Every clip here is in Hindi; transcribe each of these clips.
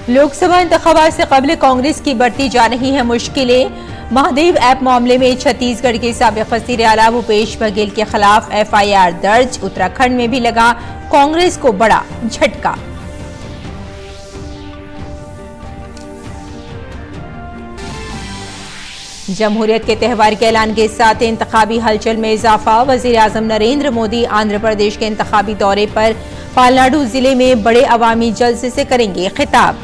लोकसभा इंतखाबात से कबल कांग्रेस की बढ़ती जा रही है मुश्किलें। महादेव ऐप मामले में छत्तीसगढ़ के साबिक वज़ीर आला भूपेश बघेल के खिलाफ FIR दर्ज। उत्तराखंड में भी लगा कांग्रेस को बड़ा झटका। जमहूरियत के त्यौहार के ऐलान के साथ इंतखाबी हलचल में इजाफा। वज़ीर आज़म नरेंद्र मोदी आंध्र प्रदेश के इंतखाबी दौरे पर पालनाडु जिले में बड़े अवामी जलसे से करेंगे खिताब।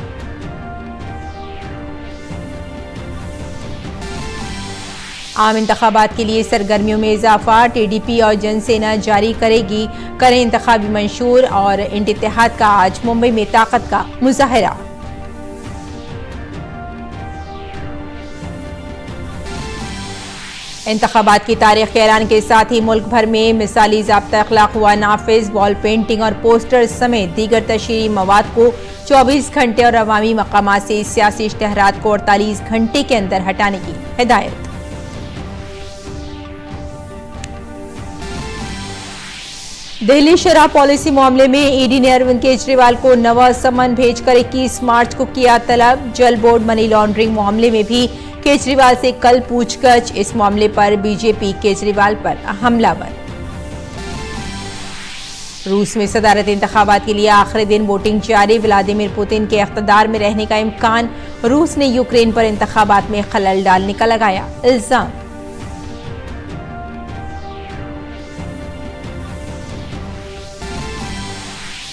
आम इंतखाबात के लिए सरगर्मियों में इजाफा। TDP और जनसेना जारी करें इंतखाबी मंशूर और इंडी इत्तेहाद का आज मुंबई में ताकत का मुजाहरा। इंतखाबात की तारीख के ऐलान के साथ ही मुल्क भर में मिसाली ज़ाब्ता अखलाक हुआ नाफिज। वॉल पेंटिंग और पोस्टर समेत दीगर तशहीरी मवाद को 24 घंटे और अवामी मकामात से सियासी इश्तेहारात को 48 घंटे के अंदर हटाने की हिदायत। दिल्ली शराब पॉलिसी मामले में ED ने अरविंद केजरीवाल को नवा समन भेजकर 21 मार्च को किया तलब। जल बोर्ड मनी लॉन्ड्रिंग मामले में भी केजरीवाल से कल पूछताछ। इस मामले पर बीजेपी केजरीवाल पर हमलावर। रूस में सदारत इंतखाबात के लिए आखिरी दिन वोटिंग जारी। व्लादिमीर पुतिन के इख्तिदार में रहने का इम्कान। रूस ने यूक्रेन पर इंतखाबात में खलल डालने का लगाया इल्जाम।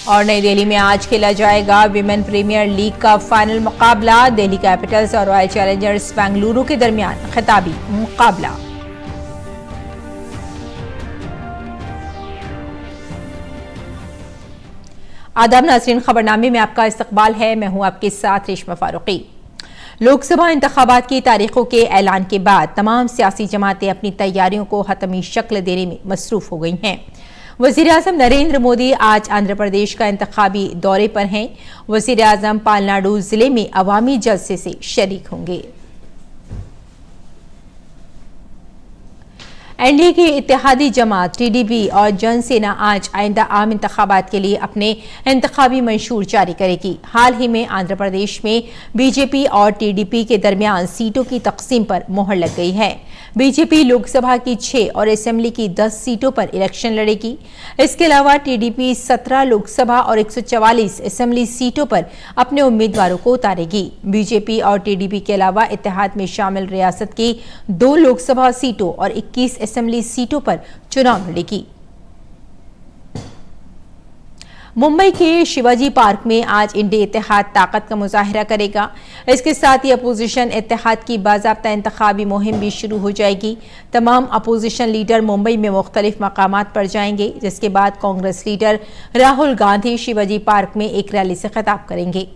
और नई दिल्ली में आज खेला जाएगा विमेन प्रीमियर लीग का फाइनल मुकाबला। दिल्ली कैपिटल्स और रॉयल चैलेंजर्स बेंगलुरु के दरमियान खिताबी मुकाबला। आदाब नाज़रीन, खबरनामे में आपका इस्तकबाल है। मैं हूं आपके साथ रेशमा फारूकी। लोकसभा इंतखाबात की तारीखों के ऐलान के बाद तमाम सियासी जमातें अपनी तैयारियों को हतमी शक्ल देने में मसरूफ हो गई हैं। वज़ीर आज़म नरेंद्र मोदी आज आंध्र प्रदेश का इंतखाबी दौरे पर हैं। वज़ीर आज़म पालनाडु जिले में अवामी जलसे से शरीक होंगे। NDA की इत्तेहादी जमात TDP और जनसेना आज आइंदा आम इंतखाबात के लिए अपने इंतखाबी मंशूर जारी करेगी। हाल ही में आंध्र प्रदेश में BJP और TDP के दरमियान सीटों की तकसीम पर मोहर लग गई है। BJP लोकसभा की 6 और असेंबली की 10 सीटों पर इलेक्शन लड़ेगी। इसके अलावा TDP 17 लोकसभा और 144 असेंबली सीटों पर अपने उम्मीदवारों को उतारेगी। BJP और TDP के अलावा इत्तेहाद में शामिल रियासत की 2 लोकसभा सीटों और 21 असेंबली सीटों पर चुनाव लड़ेगी। मुंबई के शिवाजी पार्क में आज इंडी इत्तेहाद ताकत का मुजाहरा करेगा। इसके साथ ही अपोजिशन इत्तेहाद की बाज़ाब्ता इंतखाबी मुहिम भी शुरू हो जाएगी। तमाम अपोजिशन लीडर मुंबई में मुख्तलिफ मकामात पर जाएंगे, जिसके बाद कांग्रेस लीडर राहुल गांधी शिवाजी पार्क में एक रैली से खिताब करेंगे।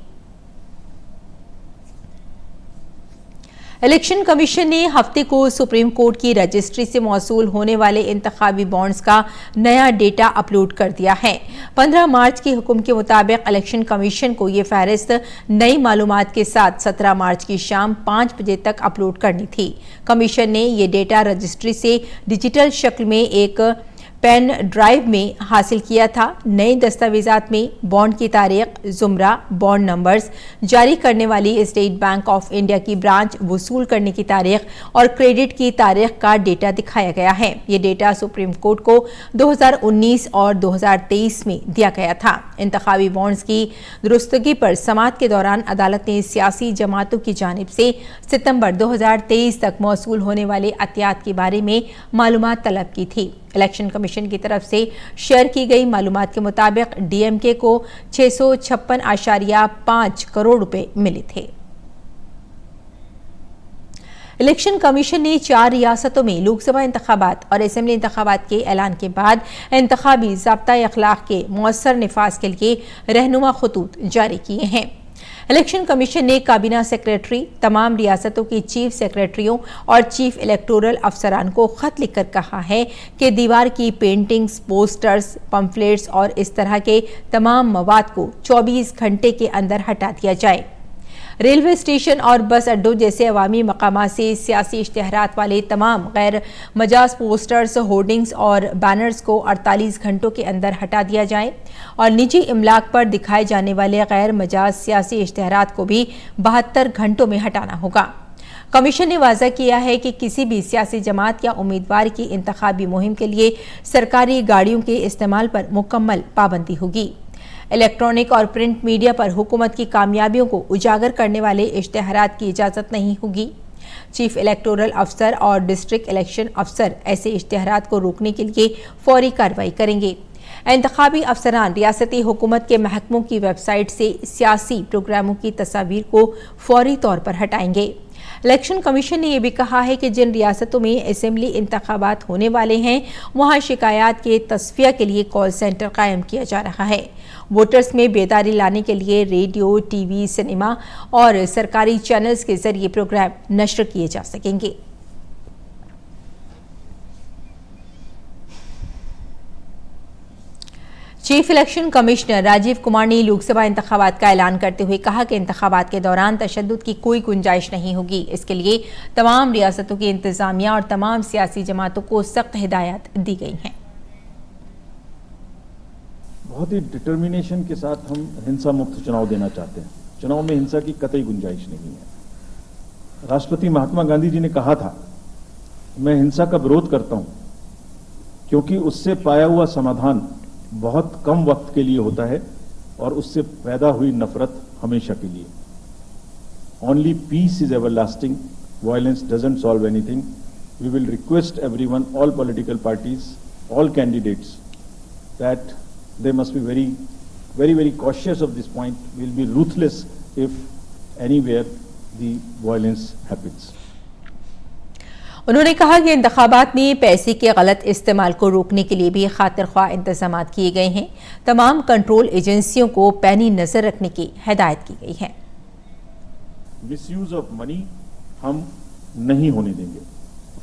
इलेक्शन कमीशन ने हफ्ते को सुप्रीम कोर्ट की रजिस्ट्री से मौसूल होने वाले इंतखाबी बॉन्ड्स का नया डेटा अपलोड कर दिया है। 15 मार्च के हुक्म के मुताबिक इलेक्शन कमीशन को ये फहरिस्त नई मालूमात के साथ 17 मार्च की शाम 5 बजे तक अपलोड करनी थी। कमीशन ने ये डेटा रजिस्ट्री से डिजिटल शक्ल में एक पेन ड्राइव में हासिल किया था। नए दस्तावेजात में बॉन्ड की तारीख, जुमरा, बॉन्ड नंबर्स, जारी करने वाली स्टेट बैंक ऑफ इंडिया की ब्रांच, वसूल करने की तारीख और क्रेडिट की तारीख का डेटा दिखाया गया है। ये डेटा सुप्रीम कोर्ट को 2019 और 2023 में दिया गया था। इंतखाबी बॉन्ड्स की दुरुस्तगी पर समाअत के दौरान अदालत ने सियासी जमातों की जानिब से सितंबर 2023 तक मौसूल होने वाले अतियात के बारे में मालूमात तलब की थी। इलेक्शन कमीशन की तरफ से शेयर की गई मालूमात के मुताबिक DMK को 656.5 करोड़ रुपए मिले थे। इलेक्शन कमीशन ने 4 रियासतों में लोकसभा इंतखाबात और असेंबली इंतखाबात के ऐलान के बाद इंतखाबी ज़ाब्ता अखलाक के मौसर निफाज के लिए रहनुमा खतूत जारी किए हैं। इलेक्शन कमीशन ने काबीना सेक्रेटरी, तमाम रियासतों की चीफ सेक्रेटरियों और चीफ इलेक्टोरल अफसरान को खत लिखकर कहा है कि दीवार की पेंटिंग्स, पोस्टर्स, पम्फलेट्स और इस तरह के तमाम मवाद को 24 घंटे के अंदर हटा दिया जाए। रेलवे स्टेशन और बस अड्डों जैसे अवामी मकामात से सियासी इश्तिहारात वाले तमाम गैर मजाज पोस्टर्स, होर्डिंग्स और बैनर्स को 48 घंटों के अंदर हटा दिया जाए और निजी इमलाक पर दिखाए जाने वाले गैर मजाज सियासी इश्तिहारात को भी 72 घंटों में हटाना होगा। कमीशन ने वाज़ा किया है कि किसी भी सियासी जमात या उम्मीदवार की इंतखाबी मुहिम के लिए सरकारी गाड़ियों के इस्तेमाल पर मुकम्मल पाबंदी होगी। इलेक्ट्रॉनिक और प्रिंट मीडिया पर हुकूमत की कामयाबियों को उजागर करने वाले इश्तिहारात की इजाज़त नहीं होगी। चीफ इलेक्टोरल अफसर और डिस्ट्रिक्ट इलेक्शन अफसर ऐसे इश्तिहारात को रोकने के लिए फौरी कार्रवाई करेंगे। इंतखाबी अफसरान रियासती हुकूमत के महकमों की वेबसाइट से सियासी प्रोग्रामों की तस्वीर को फौरी तौर पर हटाएंगे। इलेक्शन कमीशन ने यह भी कहा है कि जिन रियासतों में असेंबली इंतखाबात होने वाले हैं वहां शिकायत के तस्फिया के लिए कॉल सेंटर कायम किया जा रहा है। वोटर्स में बेदारी लाने के लिए रेडियो, टीवी, सिनेमा और सरकारी चैनल्स के जरिए प्रोग्राम नश्र किए जा सकेंगे। Chief election commissioner Rajiv Kumar ने लोकसभा इंतखाबात का ऐलान करते हुए कहा कि इंतखाबात के दौरान तशद्दुद की कोई गुंजाइश नहीं होगी। इसके लिए तमाम रियासतों की इंतजामिया और तमाम सियासी जमातों को सख्त हिदायत दी गई हैं। बहुत ही डिटर्मिनेशन के साथ हम हिंसा मुक्त चुनाव देना चाहते हैं। चुनाव में हिंसा की कतई गुंजाइश नहीं है। राष्ट्रपति महात्मा गांधी जी ने कहा था, मैं हिंसा का विरोध करता हूं क्योंकि उससे पाया हुआ समाधान बहुत कम वक्त के लिए होता है और उससे पैदा हुई नफरत हमेशा के लिए। Only peace is everlasting, violence doesn't solve anything. We will request everyone, all political parties, all candidates, that they must be very cautious of this point. We'll be ruthless if anywhere the violence happens. उन्होंने कहा कि इंतखाबात में पैसे के गलत इस्तेमाल को रोकने के लिए भी खातिर ख्वाह इंतजाम किए गए हैं। तमाम कंट्रोल एजेंसियों को पैनी नजर रखने की हिदायत की गई है। मिसयूज ऑफ मनी हम नहीं होने देंगे।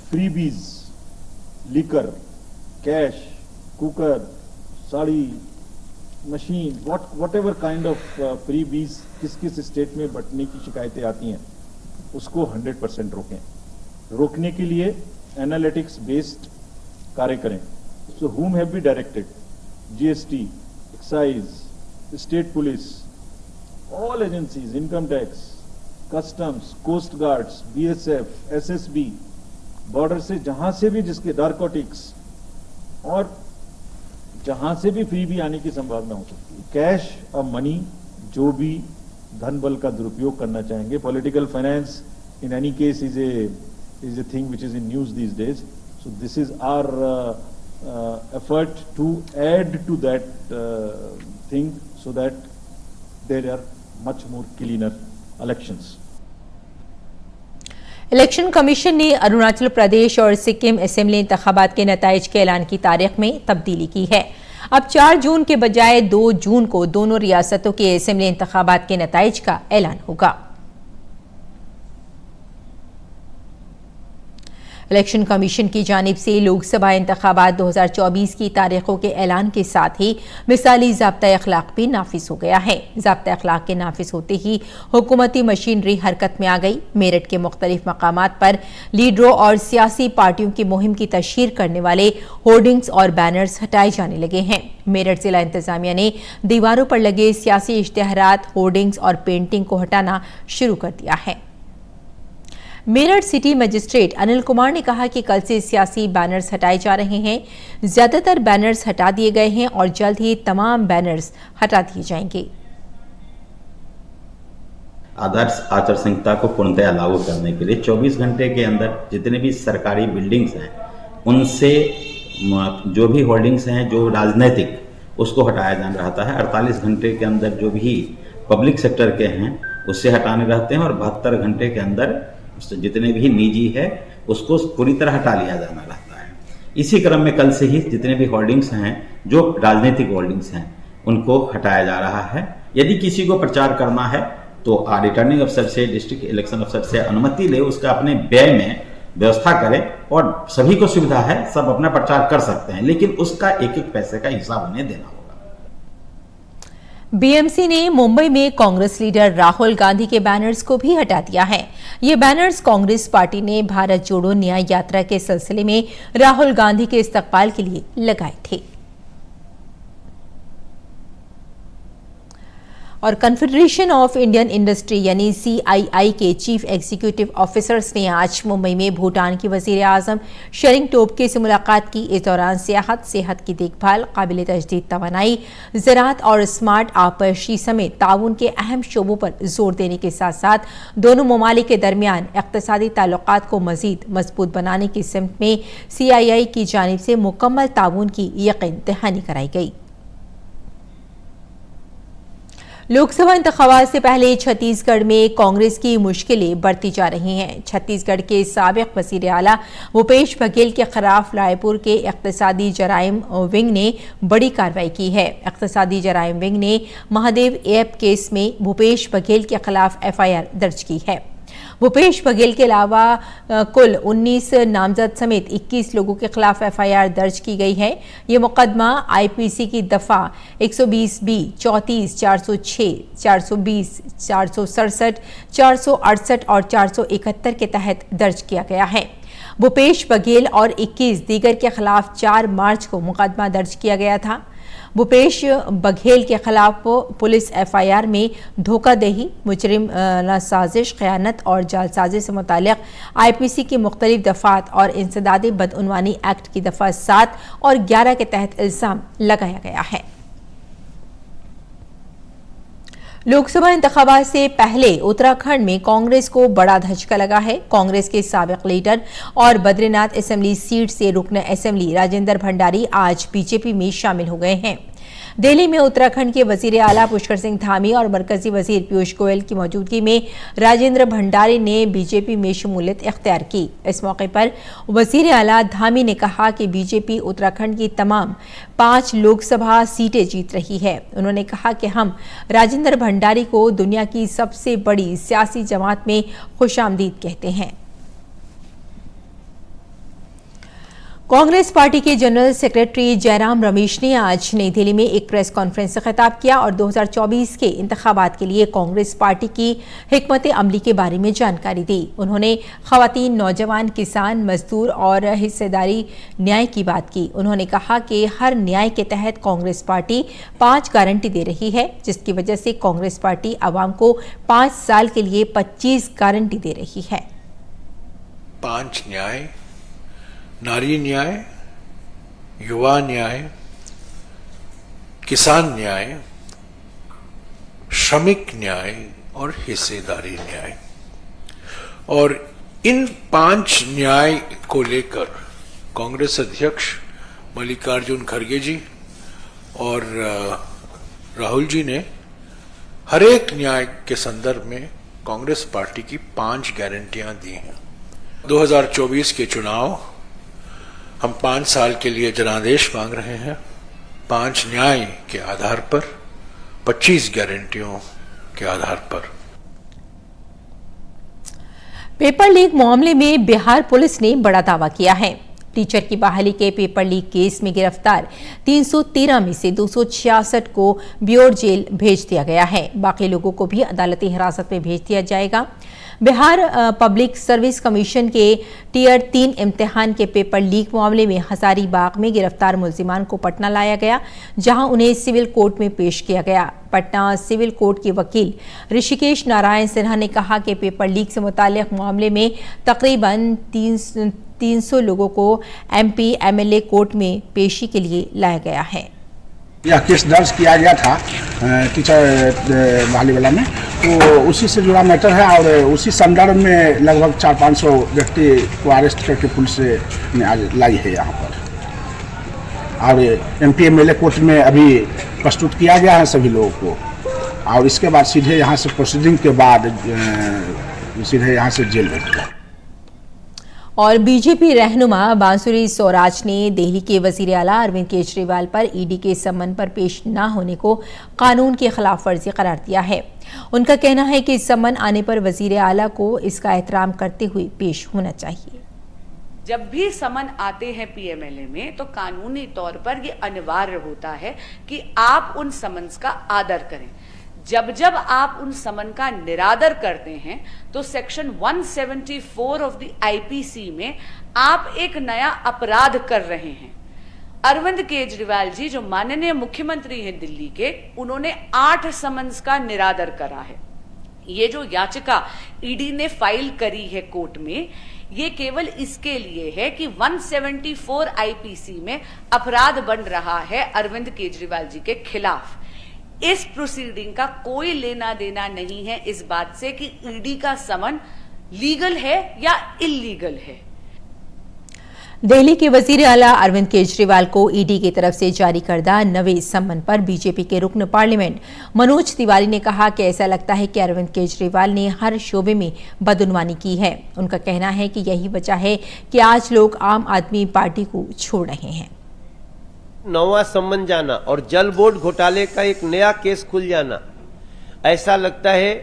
Freebies, liquor, cash, cooker, sari, machine, whatever kind of freebies किस किस स्टेट में बंटने की शिकायतें आती हैं उसको 100% रोकें। रोकने के लिए एनालिटिक्स बेस्ड कार्य करें। So whom have we directed? GST, excise, state police, all agencies, income tax, customs, coast guards, BSF, SSB, border से जहां से भी जिसके नारकोटिक्स और जहां से भी फ्री भी आने की संभावना हो सकती है। कैश और मनी, जो भी धन बल का दुरुपयोग करना चाहेंगे, political finance in any case is a thing which is in news these days. So this is our effort to add to that thing so that there are much more cleaner elections. Election commission ने अरुणाचल प्रदेश और सिक्किम असेंबली इंतखाबात के नताइज के ऐलान की तारीख में तब्दीली की है। अब 4 जून के बजाय 2 जून को दोनों रियासतों के असेंबली इंतखाबात के नताइज का ऐलान होगा। इलेक्शन कमीशन की जानिब से लोकसभा इंतखाबात 2024 की तारीखों के ऐलान के साथ ही मिसाली ज़ाब्ता अखलाक भी नाफिज हो गया है। ज़ाब्ता अखलाक के नाफिज होते ही हुकूमती मशीनरी हरकत में आ गई। मेरठ के मुख्तलिफ मकामात पर लीडरों और सियासी पार्टियों की मुहिम की तशहीर करने वाले होर्डिंग्स और बैनर्स हटाए जाने लगे हैं। मेरठ जिला इंतजामिया ने दीवारों पर लगे सियासी इश्तिहारात, होर्डिंग्स और पेंटिंग को हटाना शुरू कर दिया है। मेरठ सिटी मजिस्ट्रेट अनिल कुमार ने कहा कि कल से सियासी बैनर्स हटाए जा रहे हैं। ज्यादातर बैनर्स हटा दिए गए हैं और जल्द ही तमाम बैनर्स हटा दिए जाएंगे। आदर्श आचार संहिता को पूर्णतया लागू करने के लिए 24 घंटे के अंदर जितने भी सरकारी बिल्डिंग्स हैं उनसे जो भी होल्डिंग्स हैं जो राजनीतिक, उसको हटाया जाना रहता है। 48 घंटे के अंदर जो भी पब्लिक सेक्टर के हैं उससे हटाने रहते हैं और 72 घंटे के अंदर जितने भी निजी है उसको पूरी तरह हटा लिया जाना रहता है। इसी क्रम में कल से ही जितने भी होल्डिंग्स हैं जो राजनीतिक होल्डिंग्स हैं उनको हटाया जा रहा है। यदि किसी को प्रचार करना है तो रिटर्निंग अफसर से, डिस्ट्रिक्ट इलेक्शन अफसर से अनुमति ले, उसका अपने व्यय में व्यवस्था करे और सभी को सुविधा है, सब अपना प्रचार कर सकते हैं, लेकिन उसका एक एक पैसे का हिसाब उन्हें देना होगा। बीएमसी ने मुंबई में कांग्रेस लीडर राहुल गांधी के बैनर्स को भी हटा दिया है। ये बैनर्स कांग्रेस पार्टी ने भारत जोड़ो न्याय यात्रा के सिलसिले में राहुल गांधी के इस्तकबाल के लिए लगाए थे। और कन्फेडरेशन ऑफ इंडियन इंडस्ट्री यानी CII के चीफ एग्जीक्यूटिव ऑफिसर्स ने आज मुंबई में भूटान की वजीर आजम शेरिंग टोब्गे से मुलाकात की। इस दौरान सियाहत, सेहत की देखभाल, काबिल तजदीद तवानाई, ज़राअत और स्मार्ट आबपशी समेत ताउन के अहम शोबों पर जोर देने के साथ साथ दोनों ममालिक के दरमियान इक़्तिसादी ताल्लुकात को मजीद मजबूत बनाने की सिमत में CII की जानिब से मुकम्मल ताउन की यकीन दहानी कराई गई। लोकसभा इंतखाबात से पहले छत्तीसगढ़ में कांग्रेस की मुश्किलें बढ़ती जा रही हैं। छत्तीसगढ़ के साबिक वज़ीर आला भूपेश बघेल के खिलाफ रायपुर के इक़्तिसादी जराइम विंग ने बड़ी कार्रवाई की है। इक़्तिसादी जराइम विंग ने महादेव ऐप केस में भूपेश बघेल के खिलाफ FIR दर्ज की है। भूपेश बघेल के अलावा कुल 19 नामजद समेत 21 लोगों के खिलाफ FIR दर्ज की गई है। ये मुकदमा IPC की दफा 120B, 34, 406, 420, 467, 468 और 471 के तहत दर्ज किया गया है। भूपेश बघेल और 21 दीगर के खिलाफ 4 मार्च को मुकदमा दर्ज किया गया था। भूपेश बघेल के खिलाफ पुलिस FIR में धोखाधड़ी, मुजरिम साजिश, खयानत और जालसाजी से मुतालिक IPC की मुख्तलिफ दफात और इंसदादी बदउनवानी एक्ट की दफा 7 और 11 के तहत इल्जाम लगाया गया है। लोकसभा इंतखाबात से पहले उत्तराखंड में कांग्रेस को बड़ा धचका लगा है। कांग्रेस के साबिक लीडर और बद्रीनाथ असेंबली सीट से रुकन असेंबली राजेंद्र भंडारी आज बीजेपी में शामिल हो गए हैं। दिल्ली में उत्तराखंड के वजीर आला पुष्कर सिंह धामी और मरकजी वजीर पीयूष गोयल की मौजूदगी में राजेंद्र भंडारी ने बीजेपी में शमूलियत इख्तियार की। इस मौके पर वजीर आला धामी ने कहा कि बीजेपी उत्तराखंड की तमाम 5 लोकसभा सीटें जीत रही है। उन्होंने कहा कि हम राजेंद्र भंडारी को दुनिया की सबसे बड़ी सियासी जमात में खुशामदीद कहते हैं। कांग्रेस पार्टी के जनरल सेक्रेटरी जयराम रमेश ने आज नई दिल्ली में एक प्रेस कॉन्फ्रेंस से खिताब किया और 2024 के इंतखाबात के लिए कांग्रेस पार्टी की हिकमत अमली के बारे में जानकारी दी। उन्होंने खवातीन, नौजवान, किसान, मजदूर और हिस्सेदारी न्याय की बात की। उन्होंने कहा कि हर न्याय के तहत कांग्रेस पार्टी 5 गारंटी दे रही है, जिसकी वजह से कांग्रेस पार्टी आवाम को 5 साल के लिए 25 गारंटी दे रही है। 5 न्याय: नारी न्याय, युवा न्याय, किसान न्याय, श्रमिक न्याय और हिस्सेदारी न्याय। और इन 5 न्याय को लेकर कांग्रेस अध्यक्ष मल्लिकार्जुन खड़गे जी और राहुल जी ने हर एक न्याय के संदर्भ में कांग्रेस पार्टी की 5 गारंटियां दी हैं। 2024 के चुनाव हम 5 साल के लिए जनादेश मांग रहे हैं। 5 न्याय के आधार पर, 25 गारंटियों के आधार पर। पेपर लीक मामले में बिहार पुलिस ने बड़ा दावा किया है। टीचर की बहाली के पेपर लीक केस में गिरफ्तार 313 में से 266 को ब्योर जेल भेज दिया गया है। बाकी लोगों को भी अदालती हिरासत में भेज दिया जाएगा। बिहार पब्लिक सर्विस कमीशन के टियर 3 इम्तिहान के पेपर लीक मामले में हजारीबाग में गिरफ्तार मुल्जिमान को पटना लाया गया, जहां उन्हें सिविल कोर्ट में पेश किया गया। पटना सिविल कोर्ट के वकील ऋषिकेश नारायण सिन्हा ने कहा कि पेपर लीक से मुताल्लिक मामले में तकरीबन 300 लोगों को MP MLA कोर्ट में पेशी के लिए लाया गया है। यह केस दर्ज किया गया था टीचर बहाली वाला में, तो उसी से जुड़ा मैटर है और उसी संदर्भ में लगभग 400-500 व्यक्ति को अरेस्ट करके पुलिस ने आज लाई है यहाँ पर। और MP MLA कोर्ट में अभी प्रस्तुत किया गया है सभी लोगों को और इसके बाद सीधे यहाँ से प्रोसीडिंग के बाद सीधे यहाँ से जेल भेज दिया। और बीजेपी रहनुमा बांसुरी स्वराज ने दिल्ली के वजीर आला अरविंद केजरीवाल पर ईडी के सम्मन पर पेश न होने को कानून की खिलाफ वर्जी करार दिया है। उनका कहना है कि सम्मन आने पर वजीर आला को इसका एहतराम करते हुए पेश होना चाहिए। जब भी समन आते हैं पीएमएलए में तो कानूनी तौर पर ये अनिवार्य होता है कि आप उन समन्स का आदर करें। जब जब आप उन समन का निरादर करते हैं तो सेक्शन 174 ऑफ द आईपीसी में आप एक नया अपराध कर रहे हैं। अरविंद केजरीवाल जी जो माननीय मुख्यमंत्री हैं दिल्ली के, उन्होंने 8 समन्स का निरादर करा है। ये जो याचिका ईडी ने फाइल करी है कोर्ट में, ये केवल इसके लिए है कि 174 आईपीसी में अपराध बन रहा है अरविंद केजरीवाल जी के खिलाफ। इस प्रोसीडिंग का कोई लेना देना नहीं है इस बात से कि ईडी का समन लीगल है या इल्लीगल है। दिल्ली के वजीर आला अरविंद केजरीवाल को ईडी की तरफ से जारी करदा नवे सम्मन पर बीजेपी के रुकन पार्लियामेंट मनोज तिवारी ने कहा कि ऐसा लगता है कि अरविंद केजरीवाल ने हर शोबे में बदनुमानी की है। उनका कहना है कि यही वजह है कि आज लोग आम आदमी पार्टी को छोड़ रहे हैं। नौवां सम्मन जाना और जल बोर्ड घोटाले का एक नया केस खुल जाना, ऐसा लगता है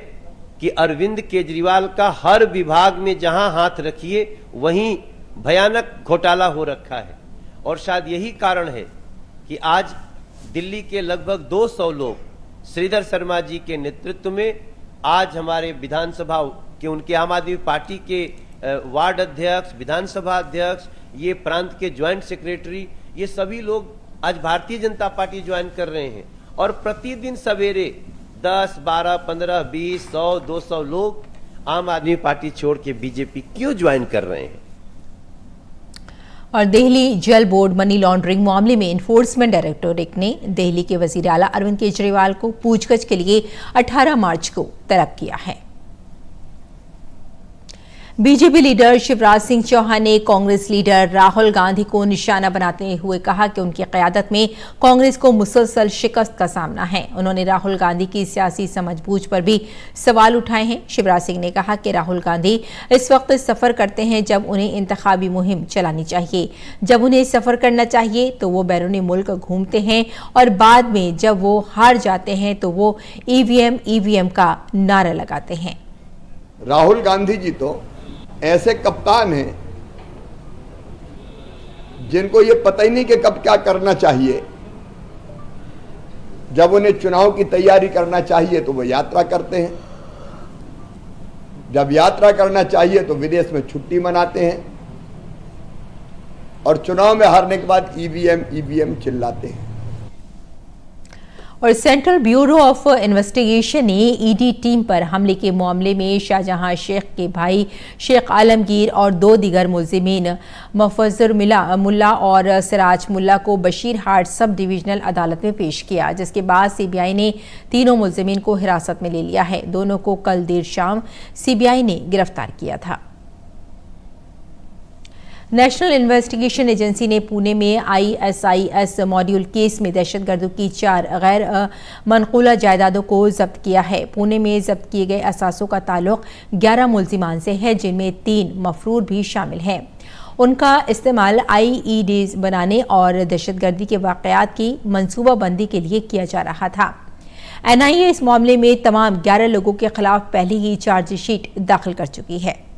कि अरविंद केजरीवाल का हर विभाग में जहां हाथ रखिए वहीं भयानक घोटाला हो रखा है। और शायद यही कारण है कि आज दिल्ली के लगभग 200 लोग श्रीधर शर्मा जी के नेतृत्व में आज हमारे विधानसभा के, उनके आम आदमी पार्टी के वार्ड अध्यक्ष, विधानसभा अध्यक्ष, ये प्रांत के ज्वाइंट सेक्रेटरी, ये सभी लोग आज भारतीय जनता पार्टी ज्वाइन कर रहे हैं। और प्रतिदिन सवेरे 10, 12, 15, 20, 100, 200 लोग आम आदमी पार्टी छोड़ के बीजेपी क्यों ज्वाइन कर रहे हैं। और दिल्ली जल बोर्ड मनी लॉन्ड्रिंग मामले में एनफोर्समेंट डायरेक्टोरेट ने दिल्ली के वजीर आला अरविंद केजरीवाल को पूछताछ के लिए 18 मार्च को तलब किया है। बीजेपी लीडर शिवराज सिंह चौहान ने कांग्रेस लीडर राहुल गांधी को निशाना बनाते हुए कहा कि उनकी क़यादत में कांग्रेस को मुसलसल शिकस्त का सामना है। उन्होंने राहुल गांधी की सियासी समझबूझ पर भी सवाल उठाए हैं। शिवराज सिंह ने कहा कि राहुल गांधी इस वक्त सफर करते हैं जब उन्हें इंतखाबी मुहिम चलानी चाहिए। जब उन्हें सफर करना चाहिए तो वो बैरूनी मुल्क घूमते हैं और बाद में जब वो हार जाते हैं तो वो ईवीएम का नारा लगाते हैं। राहुल गांधी जी तो ऐसे कप्तान हैं जिनको ये पता ही नहीं कि कब क्या करना चाहिए। जब उन्हें चुनाव की तैयारी करना चाहिए तो वो यात्रा करते हैं, जब यात्रा करना चाहिए तो विदेश में छुट्टी मनाते हैं और चुनाव में हारने के बाद ईवीएम चिल्लाते हैं। और सेंट्रल ब्यूरो ऑफ इन्वेस्टिगेशन ने ईडी टीम पर हमले के मामले में शाहजहां शेख के भाई शेख आलमगीर और 2 दीगर मुलजिमीन मुफज्जर मुल्ला और सिराज मुल्ला को बशीरहाट सब डिविजनल अदालत में पेश किया, जिसके बाद सीबीआई ने तीनों मुलजिमीन को हिरासत में ले लिया है। दोनों को कल देर शाम सीबीआई ने गिरफ्तार किया था। नेशनल इन्वेस्टिगेशन एजेंसी ने पुणे में ISIS मॉड्यूल केस में दहशतगर्दों की 4 गैर मनकूला जायदादों को जब्त किया है। पुणे में जब्त किए गए असासों का ताल्लुक 11 मुलजिमान से है, जिनमें 3 मफरूर भी शामिल हैं। उनका इस्तेमाल IEDs बनाने और दहशतगर्दी के वाक़यात की मनसूबाबंदी के लिए किया जा रहा था। NIA इस मामले में तमाम 11 लोगों के खिलाफ पहले ही चार्जशीट दाखिल कर चुकी है।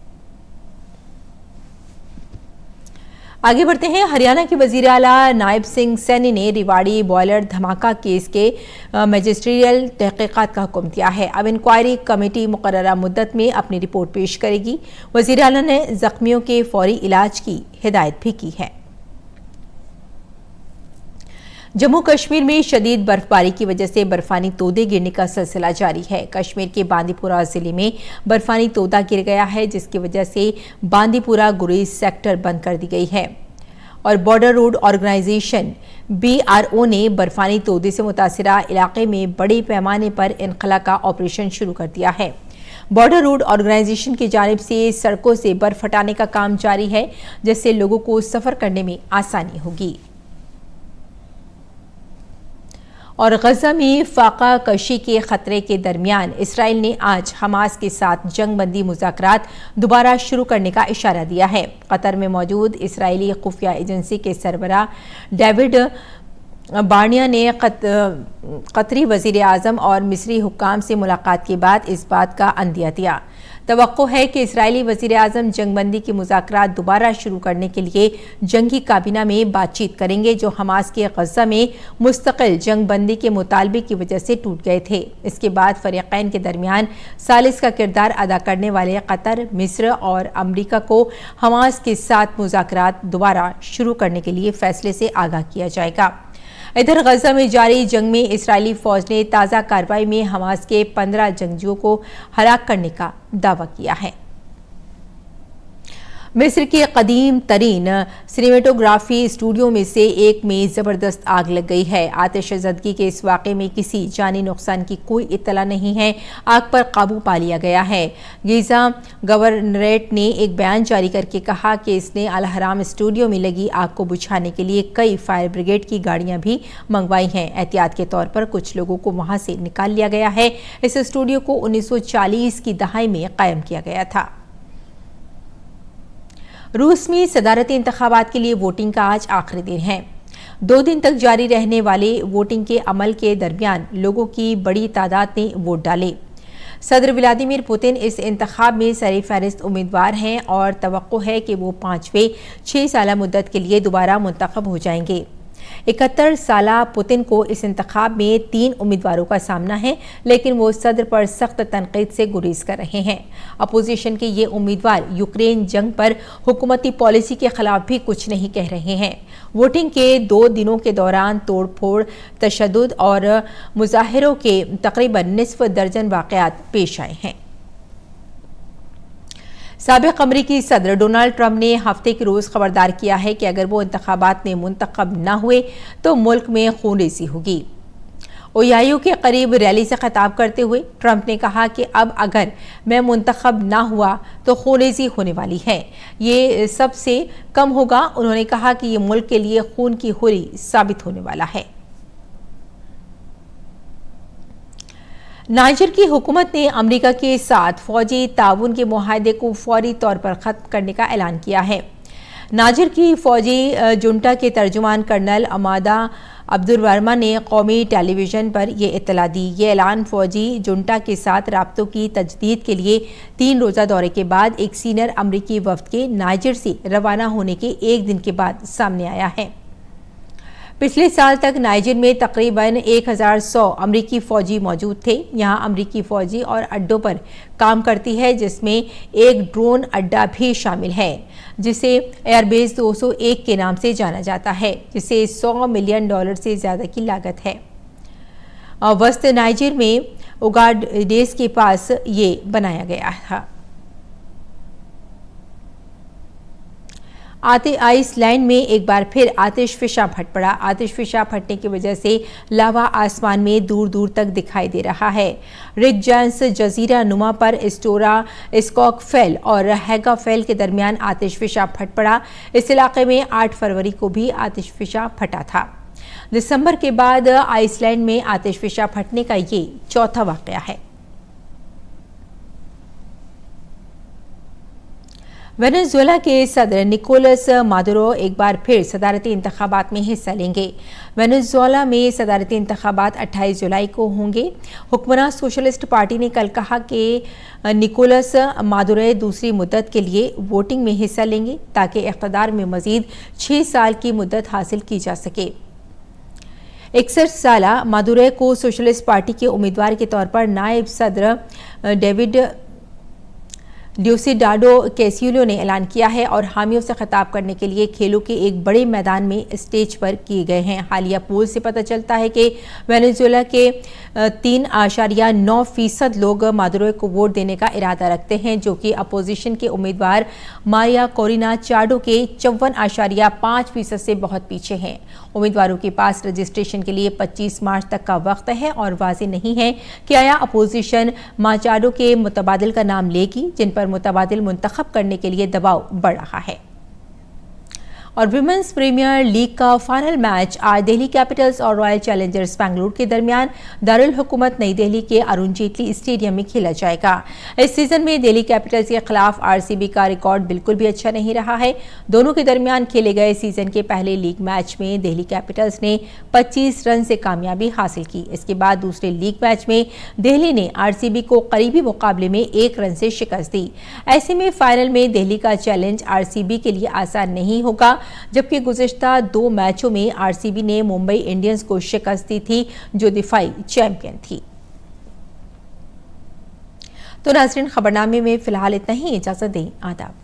आगे बढ़ते हैं। हरियाणा के वजीर आला नायब सिंह सैनी ने रिवाड़ी बॉयलर धमाका केस के मजिस्ट्रियल तहकीकात का हुक्म दिया है। अब इंक्वायरी कमेटी मुकर्ररा मुद्दत में अपनी रिपोर्ट पेश करेगी। वजीर आला ने जख्मियों के फौरी इलाज की हिदायत भी की है। जम्मू कश्मीर में शदीद बर्फबारी की वजह से बर्फानी तोदे गिरने का सिलसिला जारी है। कश्मीर के बांदीपुरा जिले में बर्फानी तोदा गिर गया है, जिसकी वजह से बांदीपुरा गुरेज सेक्टर बंद कर दी गई है। और बॉर्डर रोड ऑर्गेनाइजेशन BRO ने बर्फानी तोदे से मुतासिरा इलाके में बड़े पैमाने पर इनखला का ऑपरेशन शुरू कर दिया है। बॉर्डर रोड ऑर्गेनाइजेशन की जानिब से सड़कों से बर्फ हटाने का काम जारी है, जिससे लोगों को सफर करने में आसानी होगी। और गजा में फाका कशी के खतरे के दरमियान इसराइल ने आज हमास के साथ जंगबंदी मुज़ाकरात दोबारा शुरू करने का इशारा दिया है। कतर में मौजूद इसराइली खुफिया एजेंसी के सरबराह डेविड बार्निया ने कतरी वज़ीर आज़म और मिस्री हुक्काम से मुलाकात के बाद इस बात का अंदिया दिया। तवक्को है कि इजरायली वजीर आजम जंगबंदी की मुज़ाकरात दोबारा शुरू करने के लिए जंगी काबीना में बातचीत करेंगे, जो हमास के गज़ा में मुस्तकिल जंगबंदी के मुतालबे की वजह से टूट गए थे। इसके बाद फरीक़ैन के दरमियान सालिस का किरदार अदा करने वाले कतर, मिस्र और अमरीका को हमास के साथ मुज़ाकरात दोबारा शुरू करने के लिए फैसले से आगाह किया जाएगा। इधर गजा में जारी जंग में इस्राएली फौज ने ताज़ा कार्रवाई में हमास के 15 जंगजुओं को हलाक करने का दावा किया है। मिस्र के कदीम तरीन सिनेमेटोग्राफी स्टूडियो में से एक में ज़बरदस्त आग लग गई है। आतिशज़दगी के इस वाक़े में किसी जानी नुकसान की कोई इत्तला नहीं है। आग पर काबू पा लिया गया है। गीज़ा गवर्नरेट ने एक बयान जारी करके कहा कि इसने अल हराम स्टूडियो में लगी आग को बुझाने के लिए कई फायर ब्रिगेड की गाड़ियां भी मंगवाई हैं। एहतियात के तौर पर कुछ लोगों को वहां से निकाल लिया गया है। इस स्टूडियो को 1940 की दहाई में कायम किया गया था। रूस में सदारती इंतखाबात के लिए वोटिंग का आज आखिरी दिन है। 2 दिन तक जारी रहने वाले वोटिंग के अमल के दरमियान लोगों की बड़ी तादाद ने वोट डाले। सदर व्लादिमीर पुतिन इस इंतखाब में सरफहरिस्त उम्मीदवार हैं और तवक्को है कि वो 5वें 6 साला मुद्दत के लिए दोबारा मुंतखब हो जाएंगे। 71 साला पुतिन को इस इंतखाब में 3 उम्मीदवारों का सामना है, लेकिन वो सदर पर सख्त तनकीद से गुरेज कर रहे हैं। अपोजिशन के ये उम्मीदवार यूक्रेन जंग पर हुकूमती पॉलिसी के खिलाफ भी कुछ नहीं कह रहे हैं। वोटिंग के 2 दिनों के दौरान तोड़फोड़, तशद्दुद और मुजाहिरों के तकरीबन निस्फ दर्जन वाक़यात पेश आए हैं। साबिक़ अमरीकी सदर डोनाल्ड ट्रंप ने हफ्ते के रोज़ खबरदार किया है कि अगर वो इंतखाबात में मुंतखब न हुए तो मुल्क में खूनरेज़ी होगी। ओहायो के करीब रैली से खिताब करते हुए ट्रंप ने कहा कि अब अगर मैं मुंतखब ना हुआ तो खूनरेज़ी होने वाली है, ये सबसे कम होगा। उन्होंने कहा कि ये मुल्क के लिए खून की होरी साबित होने वाला है। नाइजर की हुकूमत ने अमेरिका के साथ फौजी ताउन के मुआहदे को फौरी तौर पर ख़त्म करने का ऐलान किया है। नाइजर की फौजी जुंटा के तर्जुमान कर्नल अमादा अब्दुल वर्मा ने कौमी टेलीविज़न पर यह इत्तला दी। ये ऐलान फौजी जुंटा के साथ राब्तों की तजदीद के लिए 3 रोज़ा दौरे के बाद एक सीनियर अमरीकी वफ़द के नाइजर से रवाना होने के 1 दिन के बाद सामने आया है। पिछले साल तक नाइजर में तकरीबन 1100 अमरीकी फ़ौजी मौजूद थे। यहाँ अमरीकी फ़ौजी और अड्डों पर काम करती है, जिसमें एक ड्रोन अड्डा भी शामिल है, जिसे एयरबेस 201 के नाम से जाना जाता है, जिसे $100 मिलियन से ज़्यादा की लागत है। वस्त नाइजर में उगाडेस के पास ये बनाया गया था। आइसलैंड में एक बार फिर आतिशफिशा फट पड़ा। आतिशफिशा फटने की वजह से लावा आसमान में दूर दूर तक दिखाई दे रहा है। रिच जैंस जजीरा नुमा पर स्टोरा स्कॉकफेल और हैगाफेल के दरमियान आतिशफिशा फट पड़ा। इस इलाके में 8 फरवरी को भी आतिशफिशा फटा था। दिसंबर के बाद आइसलैंड में आतिशफिशा फटने का ये चौथा वाकया है। वेनेजुएला के सदर निकोलस मादुरो एक बार फिर सदारती इंतखाबात में हिस्सा लेंगे। वेनेजुएला में सदारती इंतखाबात 28 जुलाई को होंगे। हुक्मरान सोशलिस्ट पार्टी ने कल कहा कि निकोलस मादुरो दूसरी मुद्दत के लिए वोटिंग में हिस्सा लेंगे ताकि इक़्तिदार में मजीद 6 साल की मुद्दत हासिल की जा सके। 61 साला मादुरो को सोशलिस्ट पार्टी के उम्मीदवार के तौर पर नायब सदर डेविड डियोसिडाडो कैसिलो ने ऐलान किया है और हामियों से खिताब करने के लिए खेलों के एक बड़े मैदान में स्टेज पर किए गए हैं। हालिया पोल से पता चलता है कि वेनेजुएला के 3.9% लोग मादुरो को वोट देने का इरादा रखते हैं, जो कि अपोजिशन के उम्मीदवार मारिया कोरिना चाडो के 54.5% से बहुत पीछे हैं। उम्मीदवारों के पास रजिस्ट्रेशन के लिए 25 मार्च तक का वक्त है और वाज़ेह नहीं है कि आया अपोजिशन माचाडो के मुतबादिल का नाम लेगी, जिन पर मुतबादिल मुंतखब करने के लिए दबाव बढ़ रहा है। और विमेंस प्रीमियर लीग का फाइनल मैच आज दिल्ली कैपिटल्स और रॉयल चैलेंजर्स बैंगलोर के दरमियान दारुल हुकूमत नई दिल्ली के अरुण जेटली स्टेडियम में खेला जाएगा। इस सीजन में दिल्ली कैपिटल्स के खिलाफ आरसीबी का रिकॉर्ड बिल्कुल भी अच्छा नहीं रहा है। दोनों के दरमियान खेले गए सीजन के पहले लीग मैच में दिल्ली कैपिटल्स ने 25 रन से कामयाबी हासिल की। इसके बाद दूसरे लीग मैच में दिल्ली ने आरसीबी को करीबी मुकाबले में 1 रन से शिकस्त दी। ऐसे में फाइनल में दिल्ली का चैलेंज आरसीबी के लिए आसान नहीं होगा, जबकि गुज़िश्ता 2 मैचों में आरसीबी ने मुंबई इंडियंस को शिकस्त दी थी, जो दिफाई चैंपियन थी। तो नाज़रीन, खबरनामे में फिलहाल इतना ही। इजाजत दें। आदाब।